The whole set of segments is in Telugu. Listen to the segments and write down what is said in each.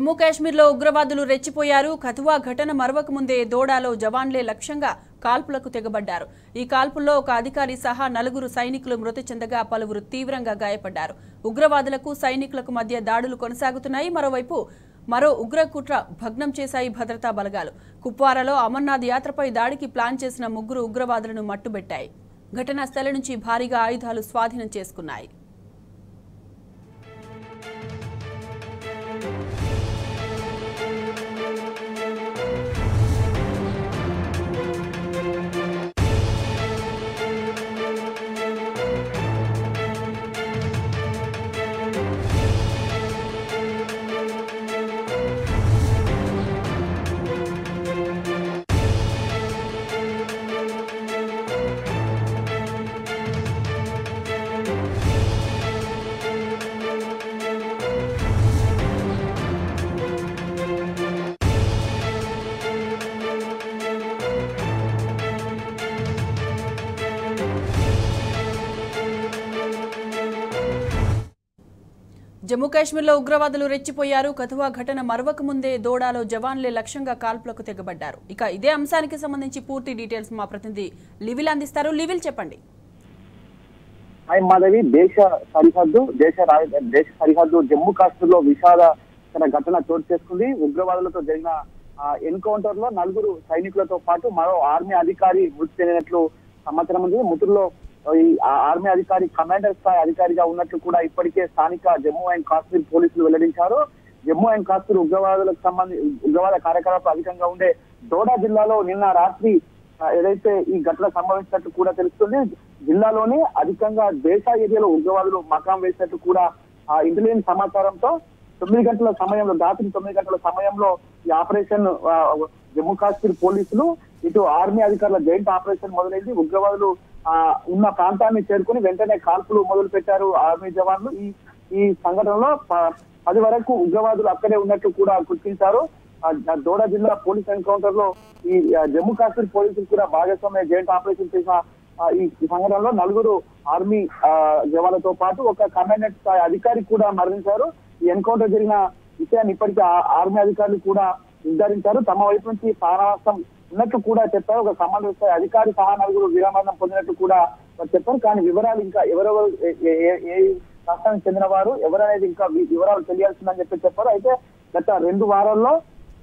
జమ్మూ కాశ్మీర్లో ఉగ్రవాదులు రెచ్చిపోయారు. కథువా ఘటన మరవక ముందే దోడాలో జవాన్లే లక్ష్యంగా కాల్పులకు తెగబడ్డారు. ఈ కాల్పుల్లో ఒక అధికారి సహా 4 సైనికులు మృతి చెందగా పలువురు తీవ్రంగా గాయపడ్డారు. ఉగ్రవాదులకు సైనికులకు మధ్య దాడులు కొనసాగుతున్నాయి. మరోవైపు మరో ఉగ్రకుట్ర భగ్నం చేశాయి భద్రతా బలగాలు. కుప్వారాలో అమర్నాథ్ యాత్రపై దాడికి ప్లాన్ చేసిన 3 ఉగ్రవాదులను మట్టుబెట్టాయి. ఘటనా స్థలం నుంచి భారీగా ఆయుధాలు స్వాధీనం చేసుకున్నాయి. జమ్మూ కాశ్మీర్లో ఉగ్రవాదులు రెచ్చిపోయారు. కథువా ఘటన మరవక ముందే దోడాలో జవాన్లే లక్ష్యంగా కాల్పులకు తెగబడ్డారు. ఇక ఇదే అంశానికి సంబంధించి పూర్తి డీటెయిల్స్ మా ప్రతినిధి లివిల్ అందిస్తారు. లివిల్ చెప్పండి. మాధవి, దేశ సరిహద్దు జమ్మూ కాశ్మీర్ లో విషాదకర ఘటన చోటు చేసుకుంది. ఉగ్రవాదులతో జరిగిన ఎన్కౌంటర్ లో 4 సైనికులతో పాటు మరో ఆర్మీ అధికారి మృతి చెందినట్లు సమాచారం ఉంది. మృతుల్లో ఈ ఆర్మీ అధికారి కమాండర్ స్థాయి అధికారిగా ఉన్నట్లు కూడా ఇప్పటికే స్థానిక జమ్మూ అండ్ కాశ్మీర్ పోలీసులు వెల్లడించారు. జమ్మూ అండ్ కాశ్మీర్ ఉగ్రవాద కార్యకలాపాలు అధికంగా ఉండే దోడా జిల్లాలో నిన్న రాత్రి ఏదైతే ఈ ఘటన సంభవించినట్టు కూడా తెలుస్తుంది. జిల్లాలోని అధికంగా దేశ ఏరియాలో ఉగ్రవాదులు మకాం వేసినట్టు కూడా ఇంటెలిజెన్స్ సమాచారంతో 9 గంటల సమయంలో రాత్రి 9 గంటల సమయంలో ఈ ఆపరేషన్ జమ్మూ కాశ్మీర్ పోలీసులు ఇటు ఆర్మీ అధికారుల జాయింట్ ఆపరేషన్ మొదలైంది. ఉగ్రవాదులు ఉన్న ప్రాంతాన్ని చేరుకుని వెంటనే కాల్పులు మొదలు పెట్టారు ఆర్మీ జవాన్లు. ఈ సంఘటనలో 10 వరకు ఉగ్రవాదులు అక్కడే ఉన్నట్టు కూడా గుర్తించారు. దోడా జిల్లా పోలీస్ ఎన్కౌంటర్ లో ఈ జమ్మూ కాశ్మీర్ పోలీసులు కూడా భాగస్వామ్య జాయింట్ ఆపరేషన్ చేసిన ఈ సంఘటనలో 4 ఆర్మీ జవాన్లతో పాటు ఒక కమాండెంట్ స్థాయి అధికారి కూడా మరణించారు. ఈ ఎన్కౌంటర్ జరిగిన విషయాన్ని ఇప్పటికీ ఆర్మీ అధికారులు కూడా నిర్ధారించారు. తమ వైపు నుంచి ప్రాణనష్టం ఉన్నట్టు కూడా చెప్పారు. ఒక కమాండర్ స్థాయి అధికారి సహా 4 వీరమరణం పొందినట్టు కూడా చెప్పారు. కానీ వివరాలు ఇంకా ఎవరెవరు ఏ రాష్ట్రానికి చెందిన వారు ఎవరనేది ఇంకా వివరాలు తెలియాల్సిందని చెప్పారు. అయితే గత 2 వారాల్లో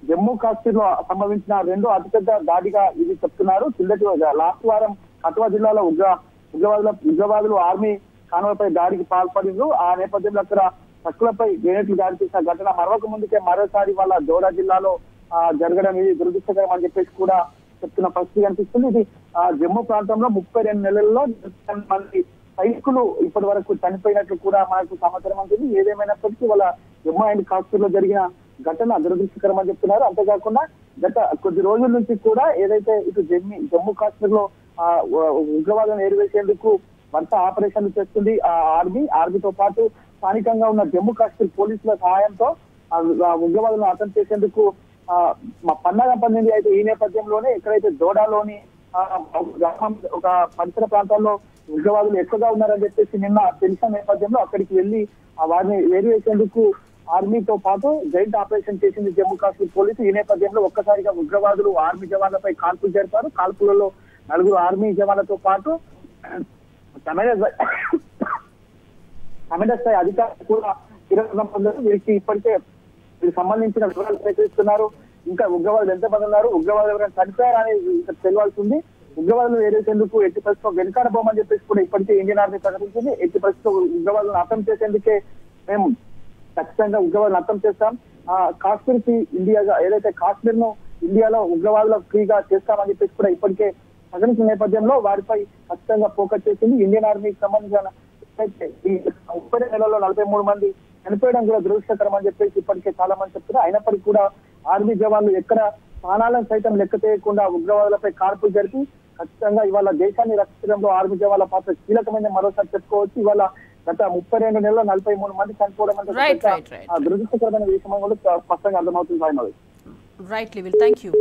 జమ్మూ కాశ్మీర్ లో సంభవించిన 2 అతిపెద్ద దాడిగా ఇది చెప్తున్నారు. లాస్ట్ వారం కఠువా జిల్లాలో ఉగ్రవాదులు ఆర్మీ కాన్వాయ్పై దాడికి పాల్పడింది. ఆ నేపథ్యంలో అక్కడ ట్రక్కులపై గ్రెనేడ్లు దాడి చేసిన ఘటన మరొక ముందుకే మరోసారి వాళ్ళ దోడా జిల్లాలో జరగడం ఇది దురదృష్టకరం అని చెప్పేసి కూడా చెప్తున్న పరిస్థితి కనిపిస్తుంది. ఇది జమ్మూ ప్రాంతంలో 32 నెలల్లో 10 మంది సైనికులు ఇప్పటి వరకు చనిపోయినట్లు కూడా మనకు సమాచారం ఉంటుంది. ఏదేమైనప్పటికీ వాళ్ళ జమ్మూ అండ్ కాశ్మీర్ లో జరిగిన ఘటన దురదృష్టకరం అని చెప్తున్నారు. అంతేకాకుండా గత కొద్ది రోజుల నుంచి కూడా ఏదైతే ఇటు జమ్మూ కాశ్మీర్ లో ఉగ్రవాదం ఏరివేసేందుకు వరుస ఆపరేషన్లు చేస్తుంది ఆర్మీతో పాటు స్థానికంగా ఉన్న జమ్మూ కాశ్మీర్ పోలీసుల సహాయంతో ఉగ్రవాదులను అటెంప్ట్ చేసేందుకు పన్నాగం పండింది. అయితే ఈ నేపథ్యంలోనే ఎక్కడైతే దోడాలోని ఒక పరిసర ప్రాంతాల్లో ఉగ్రవాదులు ఎక్కువగా ఉన్నారని చెప్పేసి నిన్న తెలిసిన నేపథ్యంలో అక్కడికి వెళ్లి వారిని వేరువేసేందుకు ఆర్మీతో పాటు జాయింట్ ఆపరేషన్ చేసింది జమ్మూ కాశ్మీర్ పోలీసు. ఈ నేపథ్యంలో ఒక్కసారిగా ఉగ్రవాదులు ఆర్మీ జవాన్లపై కాల్పులు జరిపారు. కాల్పులలో 4 ఆర్మీ జవాన్లతో పాటు కమాండర్ స్థాయి అధికారులు కూడా పొందారు. వీరికి ఇప్పటికే దీనికి సంబంధించిన వివరాలు సేకరిస్తున్నారు. ఇంకా ఉగ్రవాదులు ఎంతమంది ఉన్నారు, ఉగ్రవాదులు ఎవరైనా చనిపోయారా అనేది తెలియాల్సి ఉంది. ఉగ్రవాదులు ఏదైతేందుకు ఎట్టి పరిస్థితుల్లో వెనుకాడబోమని చెప్పేసి కూడా ఇప్పటికే ఇండియన్ ఆర్మీ ప్రకటించింది. ఎట్టి పరిస్థితుల్లో ఉగ్రవాదులను అర్థం చేసేందుకే మేము ఖచ్చితంగా ఉగ్రవాదులను అర్థం చేస్తాం. కాశ్మీర్ కి ఇండియాగా ఏదైతే కాశ్మీర్ ను ఇండియాలో ఉగ్రవాదులకు ఫ్రీగా చేస్తామని చెప్పేసి కూడా ఇప్పటికే ప్రకటించిన నేపథ్యంలో వారిపై ఖచ్చితంగా ఫోకస్ చేసింది. ఇండియన్ ఆర్మీకి సంబంధించిన ఈ 30 నెలల్లో 43 మంది చనిపోయడం కూడా దురదృష్టకరం అని చెప్పేసి ఇప్పటికే చాలా మంది చెప్తున్నారు. అయినప్పటికీ కూడా ఆర్మీ జవాన్లు ఎక్కడ ప్రాణాలను సైతం లెక్క చేయకుండా ఉగ్రవాదులపై కాల్పులు జరిపి ఖచ్చితంగా ఇవాళ దేశాన్ని రక్షించడంలో ఆర్మీ జవాన్ల పాత్ర కీలకమైన మరోసారి చెప్పుకోవచ్చు. ఇవాళ గత 32 నెలల్లో 43 మంది చనిపోవడం అంటే దురదృష్టకరమైన విషయం కూడా స్పష్టంగా అర్థమవుతుంది. రైట్ లివిల్, థ్యాంక్ యూ.